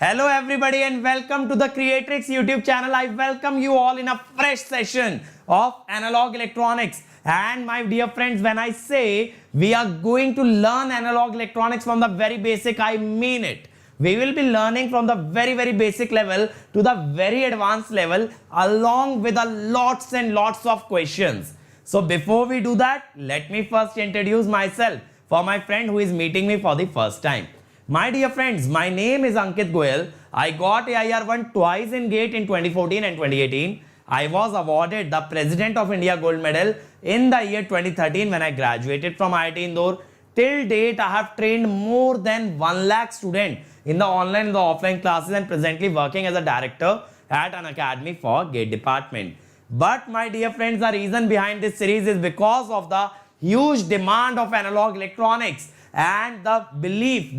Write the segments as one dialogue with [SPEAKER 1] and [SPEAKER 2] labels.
[SPEAKER 1] Hello everybody and welcome to the Kreatryx YouTube channel. I welcome you all in a fresh session of analog electronics. And my dear friends, when I say we are going to learn analog electronics from the very basic, I mean it. We will be learning from the very basic level to the very advanced level along with a lots and lots of questions. So before we do that, let me first introduce myself for my friend who is meeting me for the first time. My dear friends, my name is Ankit Goyal. I got AIR1 twice in GATE in 2014 and 2018. I was awarded the President of India Gold Medal in the year 2013 when I graduated from IIT Indore. Till date, I have trained more than 1 lakh students in the online and the offline classes and presently working as a director at Unacademy for GATE department. But my dear friends, the reason behind this series is because of the huge demand of analog electronics and the belief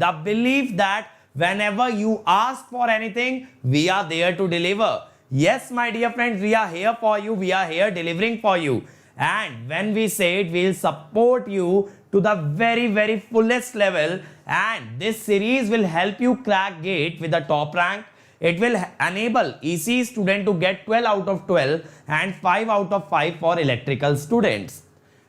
[SPEAKER 1] that whenever you ask for anything, we are there to deliver. Yes, my dear friends, we are here for you. We are here delivering for you. And when we say it, we will support you to the very fullest level. And this series will help you crack GATE with the top rank. It will enable ECE student to get 12 out of 12 and 5 out of 5 for electrical students.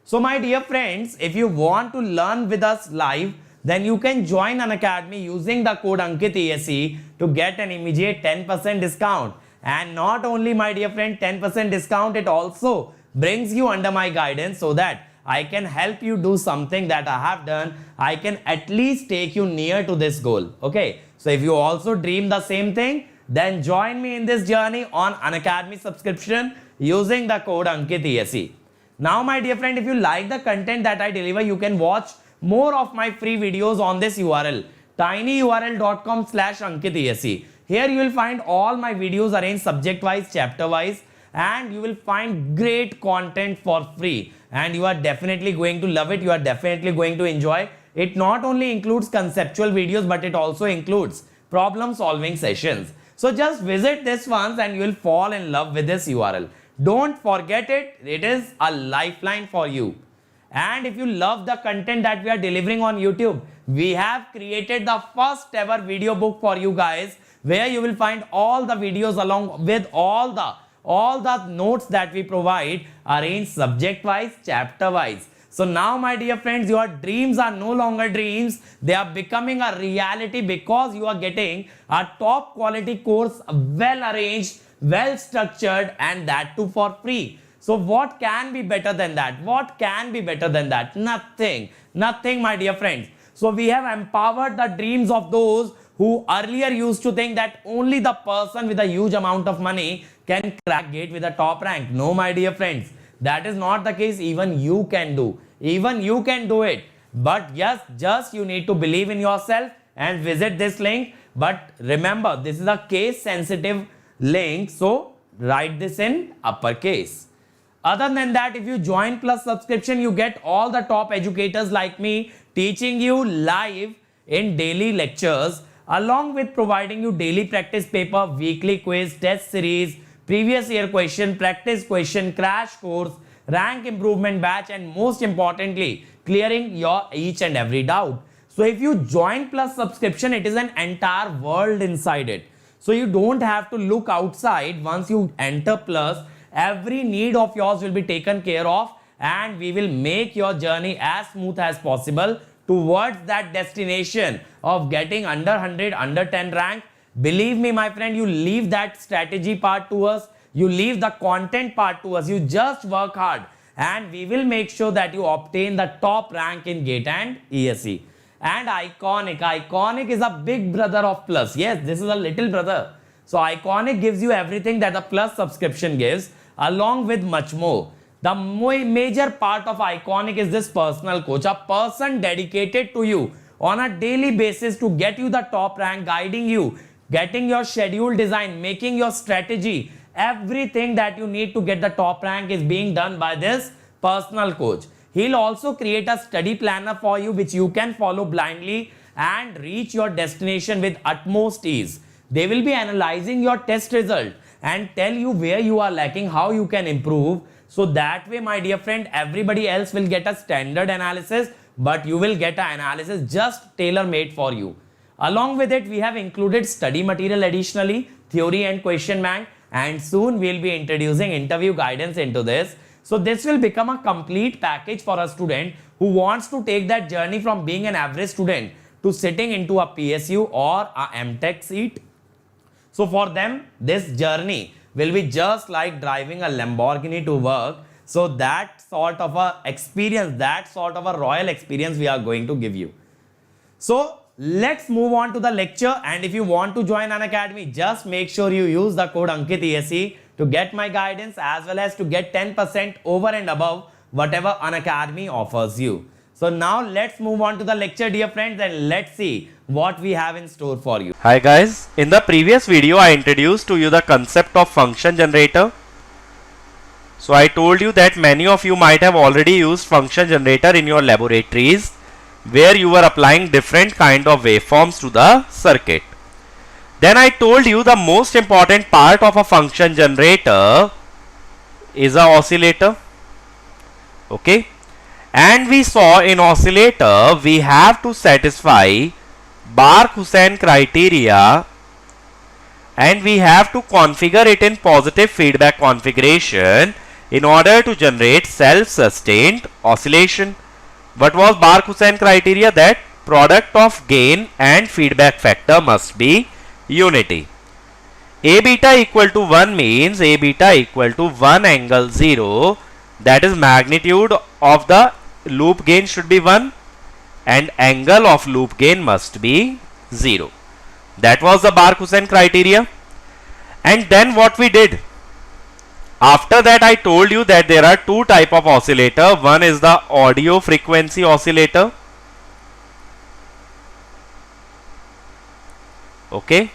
[SPEAKER 1] So my dear friends, if you want to learn with us live, then you can join Unacademy using the code Ankit ESE to get an immediate 10% discount. And not only, my dear friend, 10% discount, it also brings you under my guidance so that I can help you do something that I have done. I can at least take you near to this goal. Okay. So if you also dream the same thing, then join me in this journey on Unacademy subscription using the code Ankit ESE. Now, my dear friend, if you like the content that I deliver, you can watch more of my free videos on this URL, tinyurl.com/AnkitESE. Here you will find all my videos arranged subject-wise, chapter-wise, and you will find great content for free. And you are definitely going to love it. You are definitely going to enjoy. It not only includes conceptual videos, but it also includes problem-solving sessions. So just visit this once and you will fall in love with this URL. Don't forget it. It is a lifeline for you. And if you love the content that we are delivering on YouTube, we have created the first ever video book for you guys, where you will find all the videos along with all the notes that we provide arranged subject wise, chapter wise. So now, my dear friends, your dreams are no longer dreams. They are becoming a reality because you are getting a top quality course, well arranged, well structured, and that too for free. So what can be better than that? What can be better than that? Nothing, my dear friends. So we have empowered the dreams of those who earlier used to think that only the person with a huge amount of money can crack GATE with a top rank. No, my dear friends, that is not the case. Even you can do. Even you can do it. But yes, just you need to believe in yourself and visit this link. But remember, this is a case sensitive link, so write this in uppercase. Other than that, if you join plus subscription, you get all the top educators like me teaching you live in daily lectures, along with providing you daily practice paper, weekly quiz, test series, previous year question, practice question, crash course, rank improvement batch, and most importantly, clearing your each and every doubt. So if you join plus subscription, it is an entire world inside it. So you don't have to look outside. Once you enter plus, every need of yours will be taken care of, and we will make your journey as smooth as possible towards that destination of getting under 100, under 10 rank. Believe me, my friend, you leave that strategy part to us. You leave the content part to us. You just work hard and we will make sure that you obtain the top rank in GATE and ESE. And Iconic is a big brother of Plus. Yes, this is a little brother. So Iconic gives you everything that a Plus subscription gives, along with much more. The major part of Iconic is this personal coach, a person dedicated to you on a daily basis to get you the top rank, guiding you, getting your schedule design, making your strategy. Everything that you need to get the top rank is being done by this personal coach. He'll also create a study planner for you, which you can follow blindly and reach your destination with utmost ease. They will be analyzing your test result and tell you where you are lacking, how you can improve. So that way, my dear friend, everybody else will get a standard analysis, but you will get an analysis just tailor-made for you. Along with it, we have included study material additionally, theory and question bank, and soon we'll be introducing interview guidance into this. So this will become a complete package for a student who wants to take that journey from being an average student to sitting into a PSU or a MTech seat. So for them, this journey will be just like driving a Lamborghini to work. So that sort of a experience, that sort of a royal experience we are going to give you. So let's move on to the lecture, and if you want to join Unacademy, just make sure you use the code Ankit ESE to get my guidance as well as to get 10% over and above whatever Unacademy offers you. So now let's move on to the lecture, dear friends, and let's see what we have in store for you.
[SPEAKER 2] Hi guys, in the previous video I introduced to you the concept of function generator. So I told you that many of you might have already used function generator in your laboratories where you were applying different kind of waveforms to the circuit. Then I told you the most important part of a function generator is a oscillator. Okay, and we saw in oscillator we have to satisfy Bark-Hussein criteria and we have to configure it in positive feedback configuration in order to generate self-sustained oscillation. What was Bark-Hussein criteria? That product of gain and feedback factor must be unity. A beta equal to 1 means A beta equal to 1 angle 0, that is magnitude of the loop gain should be 1 and angle of loop gain must be 0. That was the Bark-Hussein criteria. And then what we did? After that I told you that there are two type of oscillator. One is the audio frequency oscillator. Okay.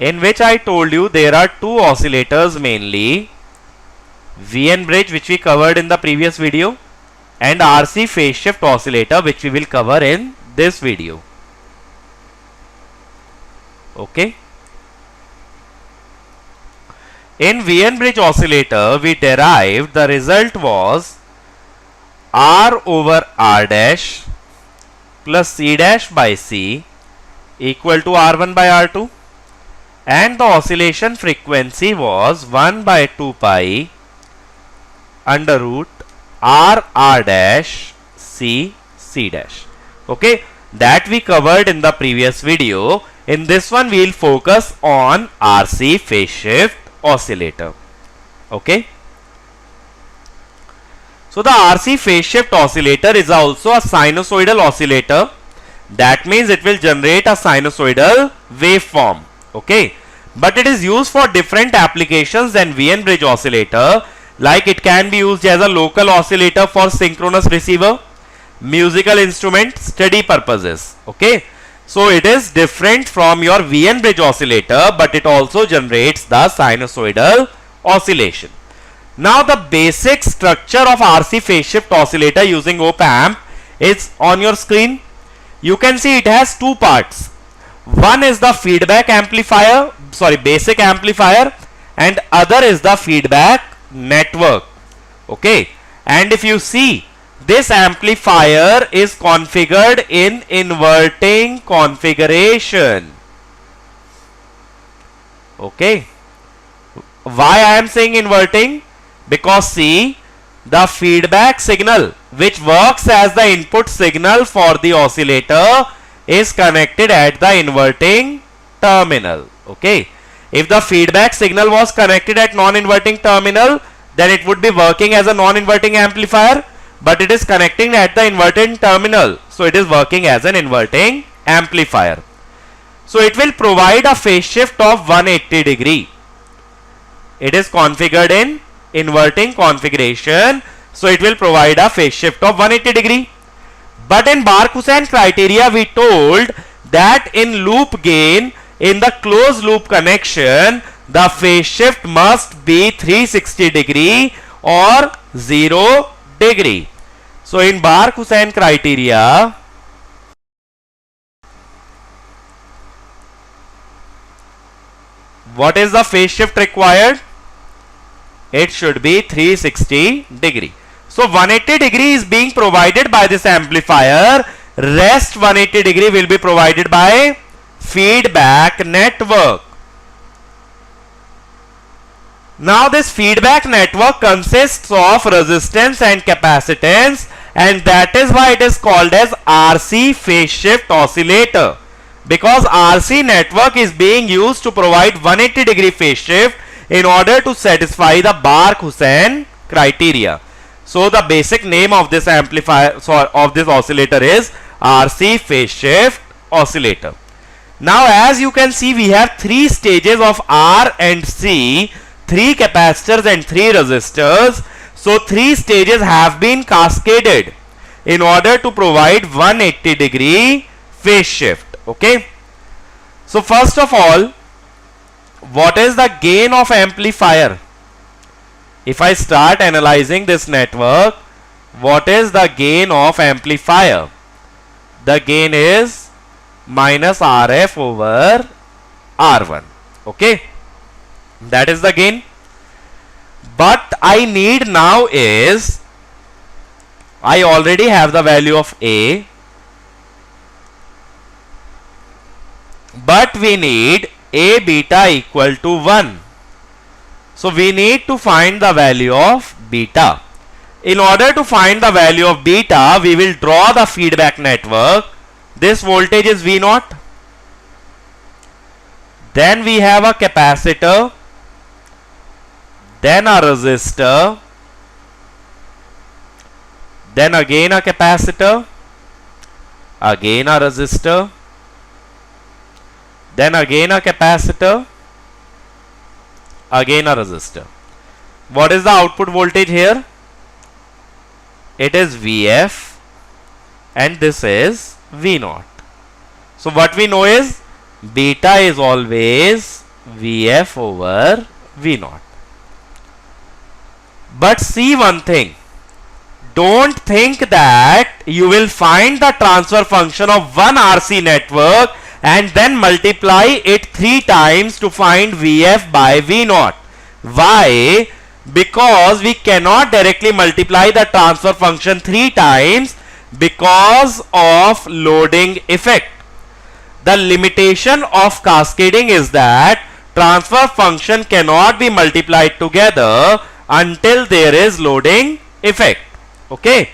[SPEAKER 2] In which I told you there are two oscillators mainly. VN bridge, which we covered in the previous video, and RC phase shift oscillator, which we will cover in this video. Okay. In VN bridge oscillator, we derived the result was R over R dash plus C dash by C equal to R1 by R2, and the oscillation frequency was 1 by 2 pi under root R R dash C C dash. Okay, that we covered in the previous video. In this one we will focus on RC phase shift oscillator. Okay, so the RC phase shift oscillator is also a sinusoidal oscillator. That means it will generate a sinusoidal waveform. Okay, but it is used for different applications than VN bridge oscillator. Like it can be used as a local oscillator for synchronous receiver, musical instrument, study purposes. Okay, so it is different from your VN bridge oscillator, but it also generates the sinusoidal oscillation. Now the basic structure of RC phase shift oscillator using op amp is on your screen. You can see it has two parts. One is the feedback amplifier, basic amplifier, and other is the feedback network. Okay, and if you see, this amplifier is configured in inverting configuration. Okay, why I am saying inverting? Because see, the feedback signal which works as the input signal for the oscillator is connected at the inverting terminal. Okay, if the feedback signal was connected at non-inverting terminal, then it would be working as a non-inverting amplifier, but it is connecting at the inverting terminal, so it is working as an inverting amplifier. So it will provide a phase shift of 180 degree. It is configured in inverting configuration, so it will provide a phase shift of 180 degree. But in Bark-Hussein criteria we told that in loop gain, in the closed loop connection, the phase shift must be 360 degree or 0 degree. So in Bark-Hussein criteria, what is the phase shift required? It should be 360 degree. So 180 degree is being provided by this amplifier. Rest 180 degree will be provided by feedback network. Now this feedback network consists of resistance and capacitance, and that is why it is called as RC phase shift oscillator, because RC network is being used to provide 180 degree phase shift in order to satisfy the Bark-Hussein criteria. So the basic name of this amplifier, of this oscillator is RC phase shift oscillator. Now as you can see, we have three stages of R and C, 3 capacitors and 3 resistors. So 3 stages have been cascaded in order to provide 180 degree phase shift. Okay. So first of all, what is the gain of amplifier? If I start analyzing this network, what is the gain of amplifier? The gain is minus RF over R1. Okay. That is the gain. But I need now is, I already have the value of A, but we need A beta equal to 1. So we need to find the value of beta. In order to find the value of beta, we will draw the feedback network. This voltage is V0. Then we have a capacitor, then a resistor, then again a capacitor, again a resistor, then again a capacitor, again a resistor. What is the output voltage here? It is Vf and this is V0. So what we know is beta is always Vf over V0. But see one thing, don't think that you will find the transfer function of one RC network and then multiply it 3 times to find Vf by V0. Why? Because we cannot directly multiply the transfer function 3 times because of loading effect. The limitation of cascading is that transfer function cannot be multiplied together until there is loading effect. Okay.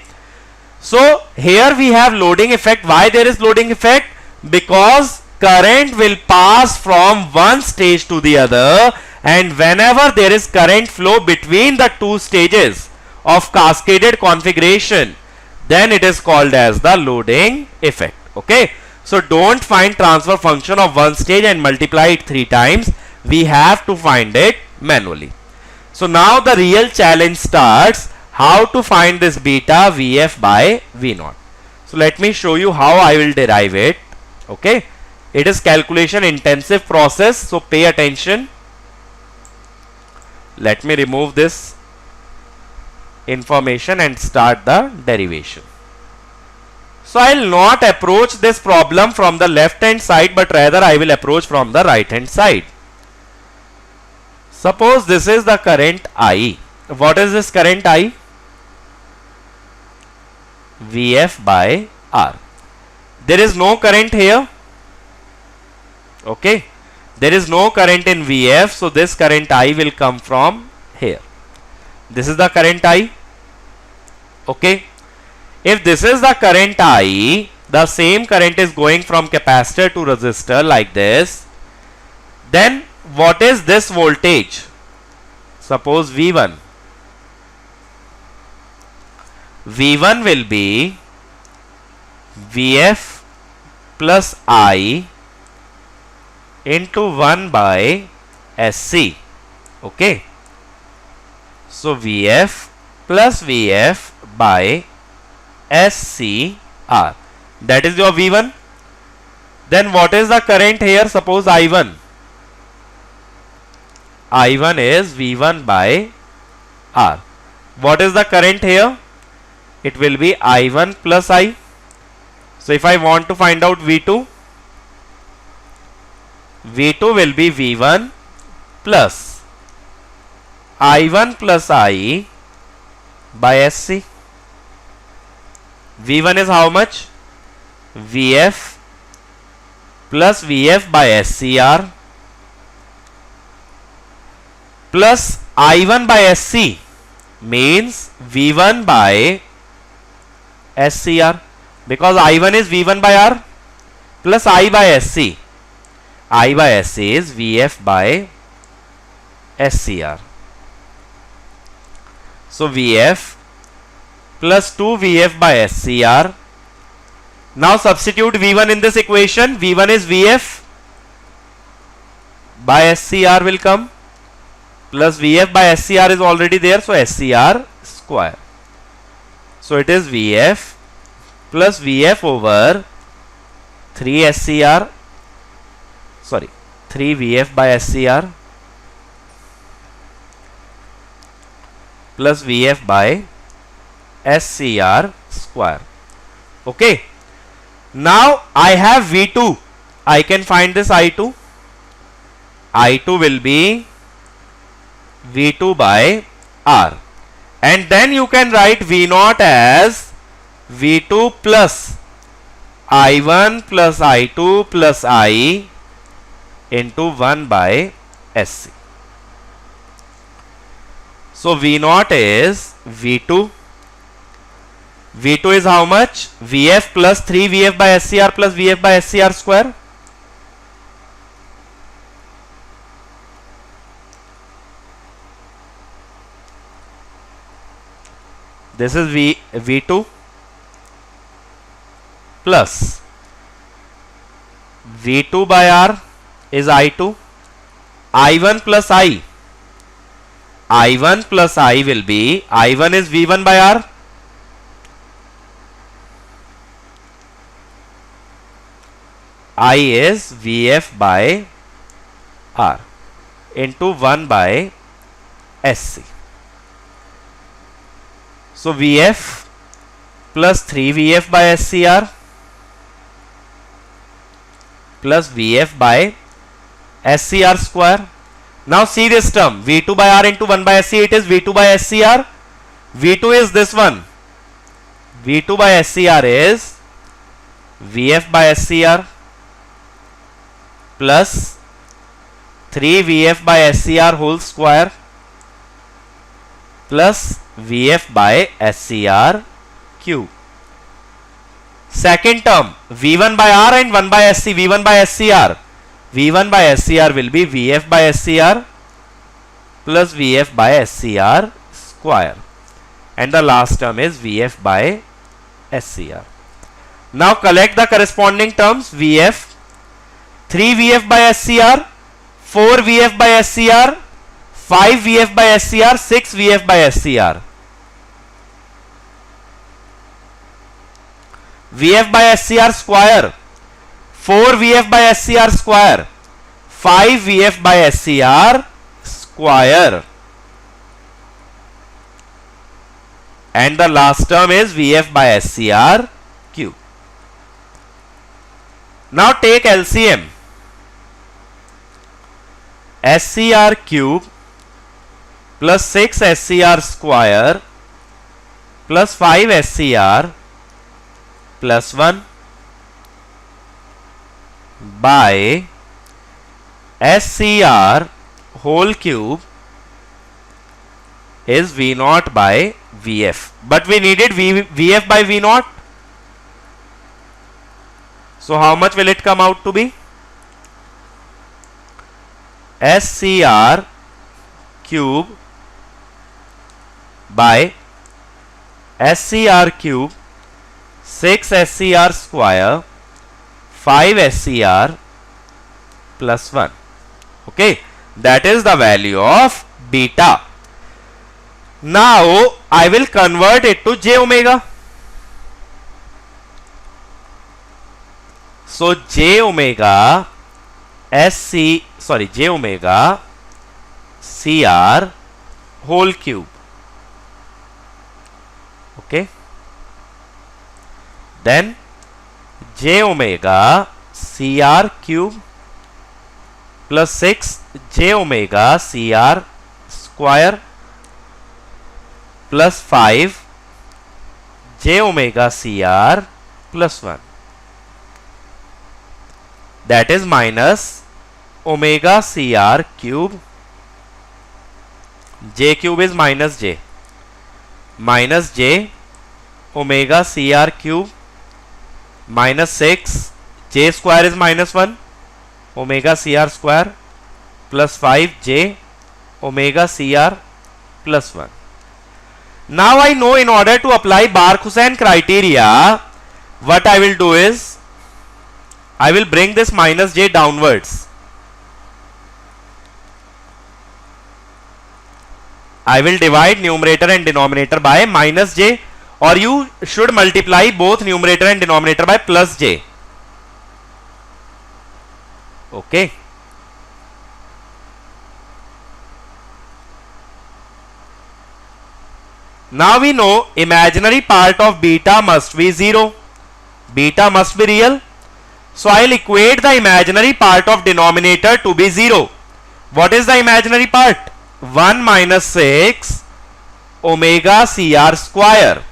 [SPEAKER 2] So here we have loading effect. Why there is loading effect? Because current will pass from one stage to the other, and whenever there is current flow between the two stages of cascaded configuration, then it is called as the loading effect. Okay. So don't find transfer function of one stage and multiply it 3 times. We have to find it manually. So now the real challenge starts, how to find this beta Vf by V0. So let me show you how I will derive it. Okay. It is calculation intensive process, so pay attention. Let me remove this information and start the derivation. So I will not approach this problem from the left hand side, but rather I will approach from the right hand side. Suppose this is the current I. What is this current I? Vf by R. There is no current here. Okay. There is no current in Vf, so this current I will come from here. This is the current I. Okay. If this is the current I, the same current is going from capacitor to resistor like this, then what is this voltage? Suppose V1. V1 will be Vf plus I into 1 by SC. Okay. So Vf plus Vf by SCR. That is your V1. Then what is the current here? Suppose I1. I1 is V1 by R. What is the current here? It will be I1 plus I. So if I want to find out V2, V2 will be V1 plus I1 plus I by SC. V1 is how much? VF plus VF by SCR plus I1 by SC means V1 by SCR, because I1 is V1 by R plus I by SC. I by SC is VF by SCR. So VF plus 2 VF by SCR. Now substitute V1 in this equation. V1 is VF by SCR will come, plus VF by SCR is already there, so SCR square. So it is VF plus VF over 3 SCR, sorry, 3 VF by SCR plus VF by SCR square. Okay. Now I have V2. I can find this I2. I2 will be V2 by R. And then you can write V0 as V2 plus I1 plus I2 plus I into 1 by SC. So V0 is V2. V2 is how much? VF plus 3 VF by SCR plus VF by SCR square. This is V2 plus V2 by R is I2. I1 plus I. I1 plus I will be, I1 is V1 by R. I is VF by R into 1 by SC. So VF plus 3 VF by SCR plus VF by SCR square. Now see this term, V2 by R into 1 by SC, it is V2 by SCR. V2 is this one. V2 by SCR is VF by SCR plus 3 VF by SCR whole square plus VF by SCR cube. Second term, V1 by R and 1 by SC, V1 by SCR. V1 by SCR will be VF by SCR plus VF by SCR square. And the last term is VF by SCR. Now collect the corresponding terms. VF, 3 VF by SCR, 4 VF by SCR, 5 VF by SCR, 6 VF by SCR. VF by SCR square, 4 VF by SCR square, 5 VF by SCR square. And the last term is VF by SCR cube. Now take LCM. SCR cube plus 6 SCR square plus 5 SCR plus 1 by SCR whole cube is V0 by VF. But we needed VF by V0. So how much will it come out to be? SCR cube by SCR cube 6 SCR square 5 SCR plus 1. Okay, that is the value of beta. Now I will convert it to j omega. So j omega CR whole cube. Okay. Then j omega CR cube plus 6 j omega CR square plus 5 j omega CR plus 1. that is minus omega CR cube. J cube is minus J omega CR cube minus 6, J square is minus 1 omega CR square plus 5J omega CR plus 1. Now I know in order to apply Bar-Hussein criteria, what I will do is I will bring this minus J downwards. I will divide numerator and denominator by minus J, or you should multiply both numerator and denominator by plus J. Okay. Now we know imaginary part of beta must be 0. Beta must be real. So I will equate the imaginary part of denominator to be 0. What is the imaginary part? 1 minus 6 omega CR square.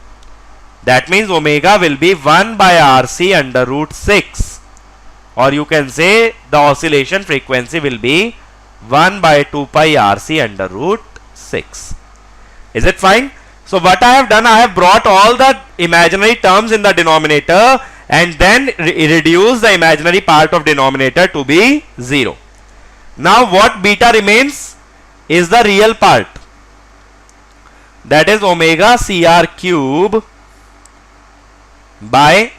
[SPEAKER 2] That means omega will be 1 by RC under root 6. Or you can say the oscillation frequency will be 1 by 2 pi RC under root 6. Is it fine? So what I have done, I have brought all the imaginary terms in the denominator and then reduce the imaginary part of denominator to be 0. Now what beta remains is the real part. That is omega CR cube by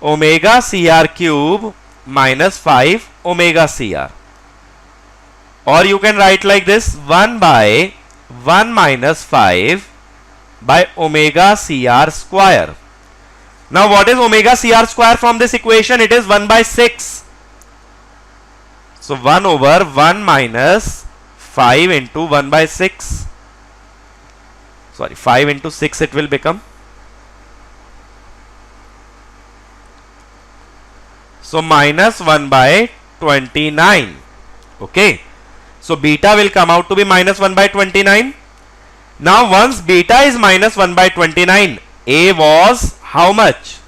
[SPEAKER 2] omega CR cube minus 5 omega CR. Or you can write like this, 1 by 1 minus 5 by omega CR square. Now what is omega CR square from this equation? It is 1 by 6. So 1 over 1 minus 5 into 1 by 6. Sorry, 5 into 6 it will become. So minus 1 by 29. Okay. So beta will come out to be minus 1 by 29. Now once beta is minus 1 by 29, A was how much?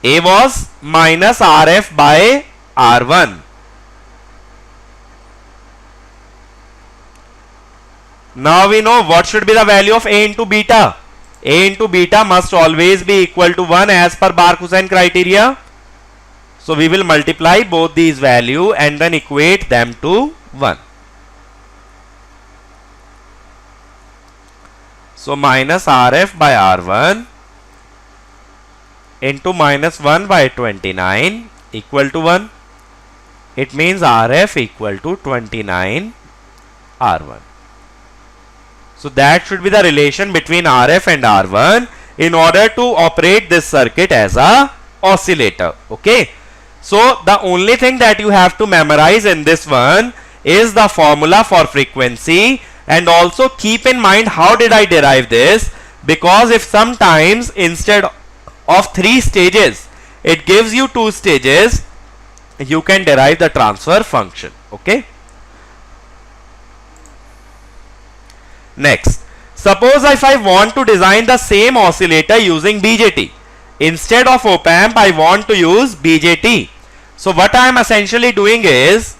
[SPEAKER 2] A was minus RF by R1. Now we know what should be the value of A into beta. A into beta must always be equal to 1 as per Bar-Hussein criteria. So we will multiply both these values and then equate them to 1. So minus RF by R1 into minus 1 by 29 equal to 1. It means RF equal to 29 R1. So that should be the relation between RF and R1 in order to operate this circuit as a oscillator. Okay. So the only thing that you have to memorize in this one is the formula for frequency, and also keep in mind how did I derive this, because if sometimes instead of 3 stages it gives you 2 stages, you can derive the transfer function. Okay. Next, suppose if I want to design the same oscillator using BJT. Instead of op amp I want to use BJT. So what I am essentially doing is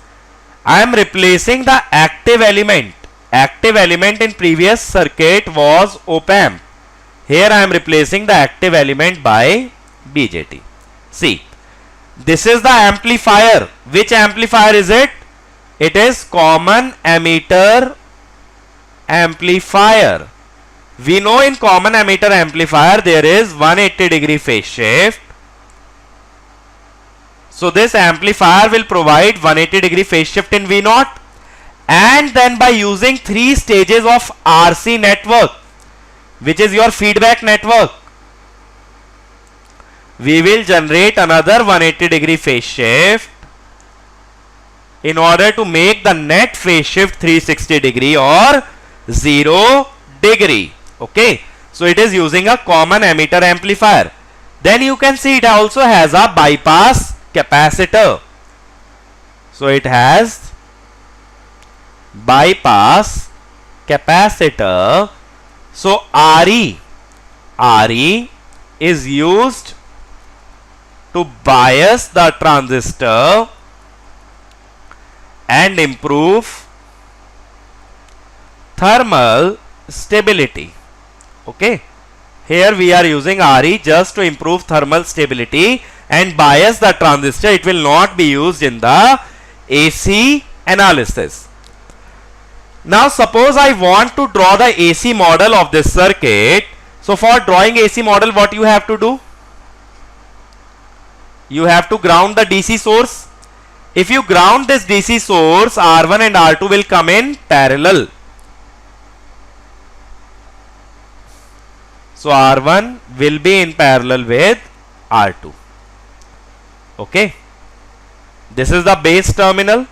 [SPEAKER 2] I am replacing the active element. Active element in previous circuit was op amp. Here I am replacing the active element by BJT. See, this is the amplifier. Which amplifier is it? It is common emitter amplifier. We know in common emitter amplifier there is 180 degree phase shift. So this amplifier will provide 180 degree phase shift in V0, and then by using 3 stages of RC network, which is your feedback network, we will generate another 180 degree phase shift in order to make the net phase shift 360 degree or 0 degree. Okay. So it is using a common emitter amplifier. Then you can see it also has a bypass capacitor. So it has bypass capacitor. So RE is used to bias the transistor and improve thermal stability. Okay, here we are using RE just to improve thermal stability and bias the transistor. It will not be used in the AC analysis. Now suppose I want to draw the AC model of this circuit. So for drawing AC model, what you have to do? You have to ground the DC source. If you ground this DC source, R1 and R2 will come in parallel. So R1 will be in parallel with R2. Okay. This is the base terminal.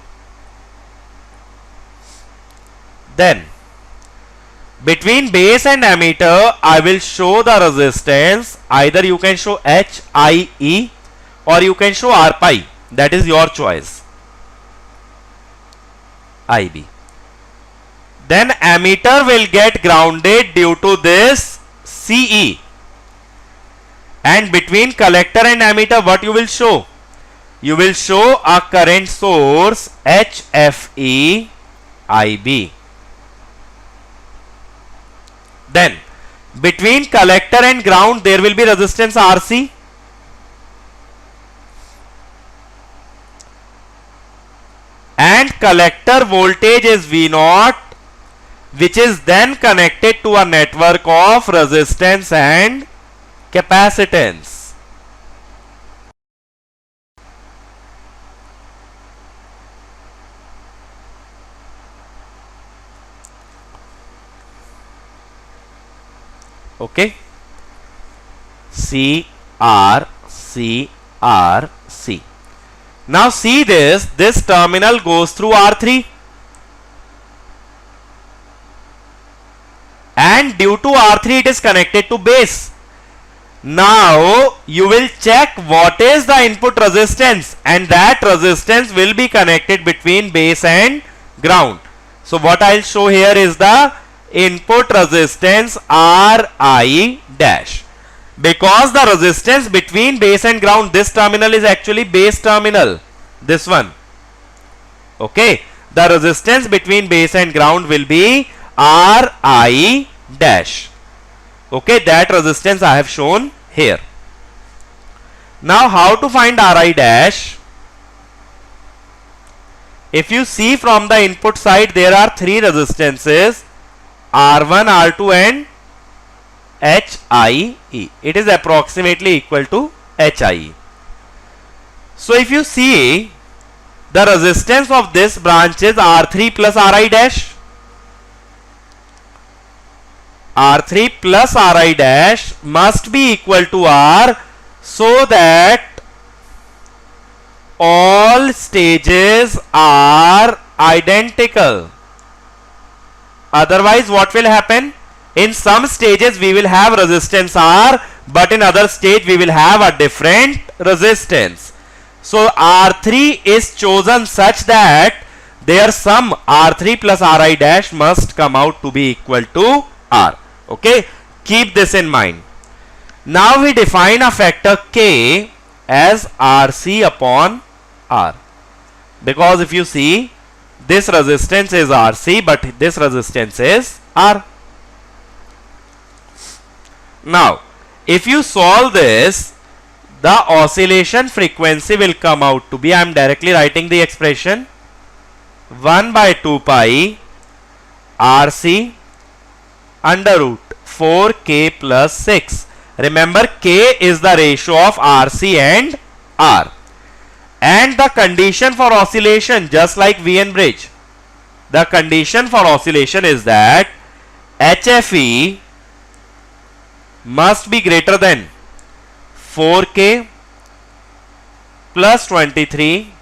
[SPEAKER 2] Then between base and ammeter, I will show the resistance. Either you can show HIE or you can show R pi. That is your choice. IB. Then ammeter will get grounded due to this CE. And between collector and ammeter, what you will show? You will show a current source HFE IB. Then between collector and ground there will be resistance RC. And collector voltage is V0, which is then connected to a network of resistance and capacitance. Okay, C R C R C. Now see this terminal goes through R3, and due to R3 it is connected to base. Now you will check what is the input resistance, and that resistance will be connected between base and ground. So what I will show here is the input resistance RI dash. Because the resistance between base and ground, this terminal is actually base terminal, this one. Okay, the resistance between base and ground will be RI dash. Okay, that resistance I have shown here. Now how to find RI dash? If you see from the input side, there are three resistances, R1, R2 and HIE. It is approximately equal to HIE. So if you see, the resistance of this branch is R3 plus RI dash. R3 plus RI dash must be equal to R, so that all stages are identical. Otherwise what will happen? In some stages we will have resistance R, but in other stage we will have a different resistance. So R3 is chosen such that their sum R3 plus RI dash must come out to be equal to R. Okay, keep this in mind. Now we define a factor K as RC upon R, because if you see, this resistance is RC, but this resistance is R. Now if you solve this, the oscillation frequency will come out to be, I am directly writing the expression, 1 by 2 pi RC under root 4K plus 6. Remember, K is the ratio of RC and R. And the condition for oscillation, just like VN bridge, the condition for oscillation is that HFE must be greater than 4K plus 23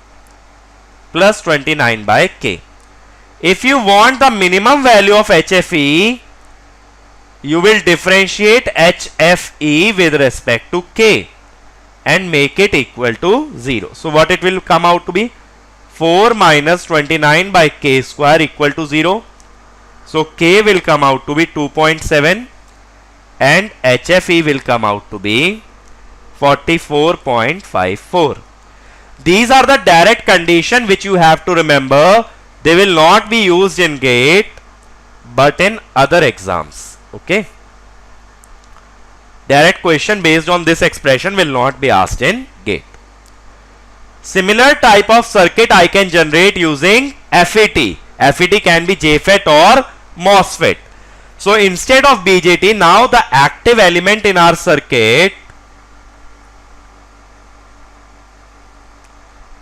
[SPEAKER 2] plus 29 by K. If you want the minimum value of HFE, you will differentiate HFE with respect to K and make it equal to 0. So what it will come out to be? 4 minus 29 by K square equal to 0. So K will come out to be 2.7 and HFE will come out to be 44.54. These are the direct condition which you have to remember. They will not be used in GATE but in other exams. Okay. Direct question based on this expression will not be asked in GATE. Similar type of circuit I can generate using FET. FET can be JFET or MOSFET. So instead of BJT, now the active element in our circuit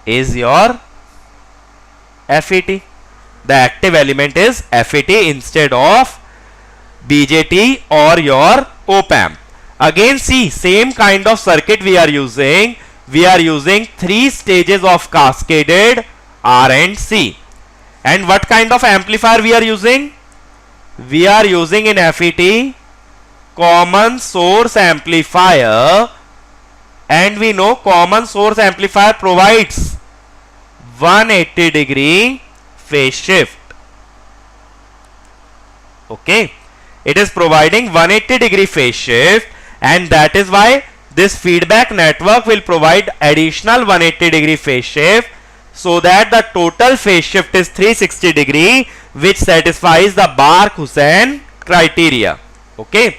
[SPEAKER 2] is your FET. The active element is FET instead of BJT or your op-amp. Again see, same kind of circuit we are using. We are using 3 stages of cascaded R and C. And what kind of amplifier we are using? We are using in FET common source amplifier, and we know common source amplifier provides 180 degree phase shift. Okay, it is providing 180 degree phase shift, and that is why this feedback network will provide additional 180 degree phase shift, so that the total phase shift is 360 degree, which satisfies the Bark-Hussein criteria. Okay.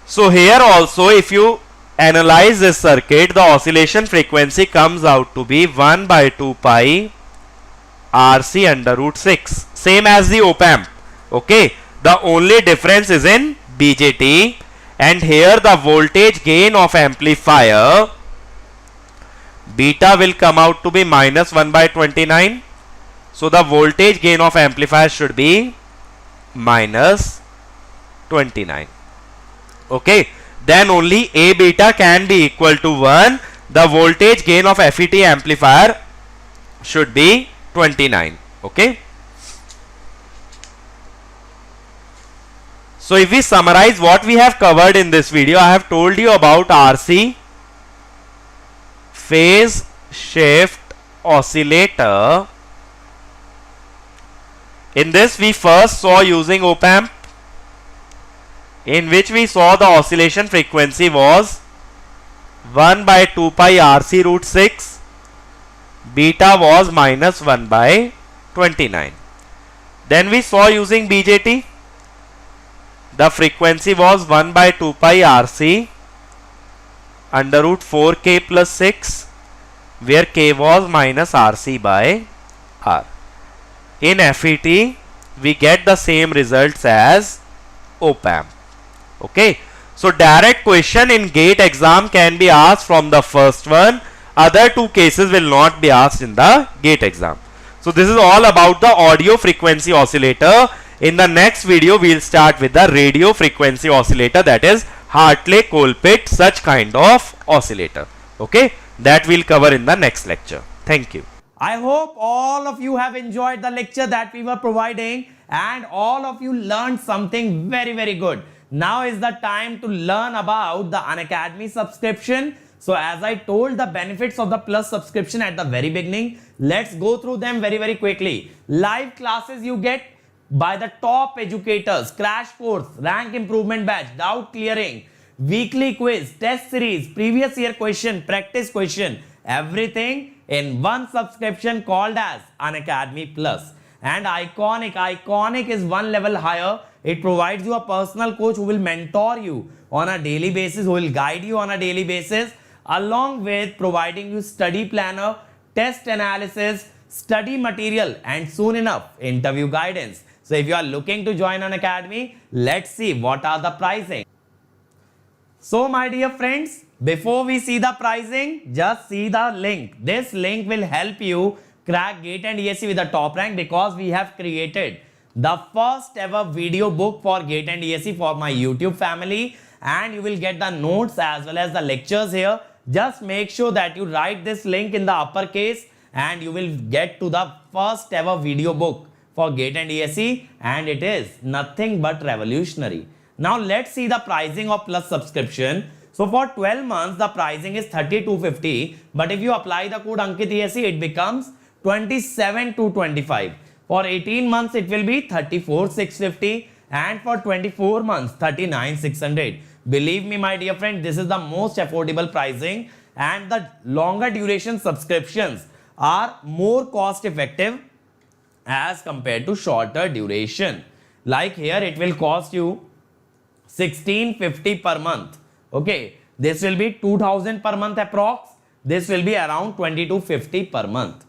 [SPEAKER 2] So here also, if you analyze this circuit, the oscillation frequency comes out to be 1 by 2 pi RC under root 6, same as the op-amp. Okay. The only difference is in BJT, and here the voltage gain of amplifier beta will come out to be minus 1 by 29. So the voltage gain of amplifier should be minus 29. Okay. Then only A beta can be equal to 1. The voltage gain of FET amplifier should be 29. Okay. So if we summarize what we have covered in this video, I have told you about RC, phase shift oscillator. In this we first saw using op-amp, in which we saw the oscillation frequency was 1 by 2 pi RC root 6, beta was minus 1 by 29. Then we saw using BJT, the frequency was 1 by 2 pi RC under root 4k plus 6, where k was minus RC by R. In FET, we get the same results as op-amp. Okay. So direct question in GATE exam can be asked from the first one. Other 2 cases will not be asked in the GATE exam. So this is all about the audio frequency oscillator. In the next video, we will start with the radio frequency oscillator, that is Hartley, Colpit, such kind of oscillator. Okay. That we'll cover in the next lecture. Thank you.
[SPEAKER 1] I hope all of you have enjoyed the lecture that we were providing, and all of you learned something very, very good. Now is the time to learn about the Unacademy subscription. So as I told the benefits of the Plus subscription at the very beginning, let's go through them very, very quickly. Live classes you get by the top educators, crash course, rank improvement batch, doubt clearing, weekly quiz, test series, previous year question, practice question, everything in one subscription called as Unacademy Plus. And iconic is one level higher. It provides you a personal coach who will mentor you on a daily basis, who will guide you on a daily basis, along with providing you study planner, test analysis, study material, and soon enough interview guidance. So if you are looking to join Unacademy, let's see what are the pricing. So my dear friends, before we see the pricing, just see the link. This link will help you crack GATE and ESE with the top rank, because we have created the first ever video book for GATE and ESE for my YouTube family, and you will get the notes as well as the lectures here. Just make sure that you write this link in the uppercase, and you will get to the first ever video book for GATE and ESE, and it is nothing but revolutionary. Now let's see the pricing of Plus subscription. So for 12 months, the pricing is 3250, but if you apply the code Ankit ESE, it becomes 27225. For 18 months, it will be 34650, and for 24 months, 39600. Believe me, my dear friend, this is the most affordable pricing, and the longer duration subscriptions are more cost effective as compared to shorter duration. Like here, it will cost you 1650 per month. Okay, this will be 2000 per month approx. This will be around 2250 per month.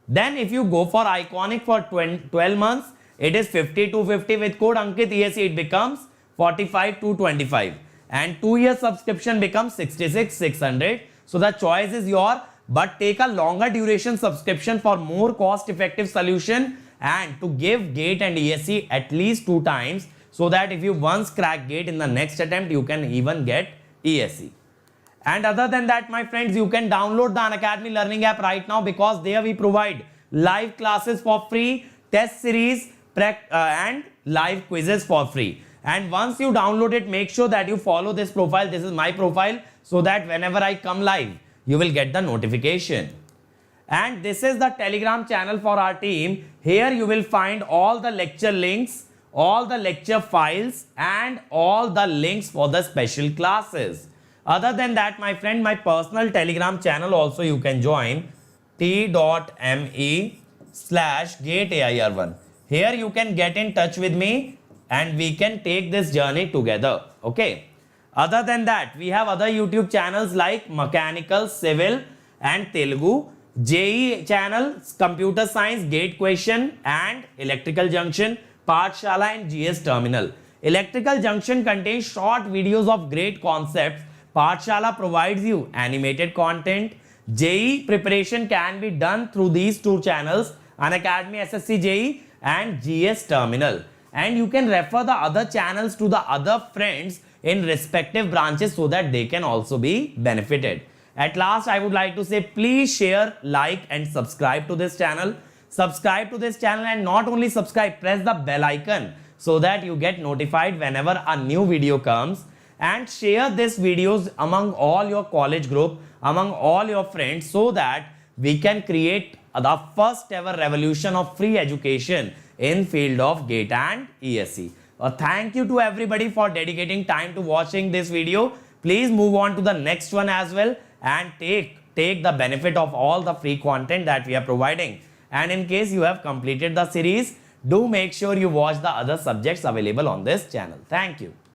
[SPEAKER 1] Then if you go for Iconic for 12 months, it is 5250 with code Ankit ESE, it becomes 45225, and 2-year subscription becomes 66600. So the choice is yours, but take a longer duration subscription for more cost effective solution and to give GATE and ESE at least 2 times, so that if you once crack GATE, in the next attempt you can even get ESE. And other than that, my friends, you can download the Unacademy learning app right now, because there we provide live classes for free, test series and live quizzes for free. And once you download it, make sure that you follow this profile. This is my profile, so that whenever I come live, you will get the notification. And this is the Telegram channel for our team. Here you will find all the lecture links, all the lecture files, and all the links for the special classes. Other than that, my friend, my personal Telegram channel also you can join, t.me/gateair1. Here you can get in touch with me and we can take this journey together. Okay. Other than that, we have other YouTube channels like Mechanical, Civil and Telugu, JE channel, Computer Science, Gate Question and Electrical Junction, Pathshala and GS Terminal. Electrical Junction contains short videos of great concepts. Pathshala provides you animated content. JE preparation can be done through these 2 channels, Unacademy SSC JE and GS Terminal. And you can refer the other channels to the other friends in respective branches, so that they can also be benefited. At last, I would like to say, please share, like and subscribe to this channel. Subscribe to this channel, and not only subscribe, press the bell icon so that you get notified whenever a new video comes. And share these videos among all your college group, among all your friends, so that we can create the first ever revolution of free education in field of GATE and ESE. Thank you to everybody for dedicating time to watching this video. Please move on to the next one as well, and take the benefit of all the free content that we are providing. And in case you have completed the series, do make sure you watch the other subjects available on this channel. Thank you.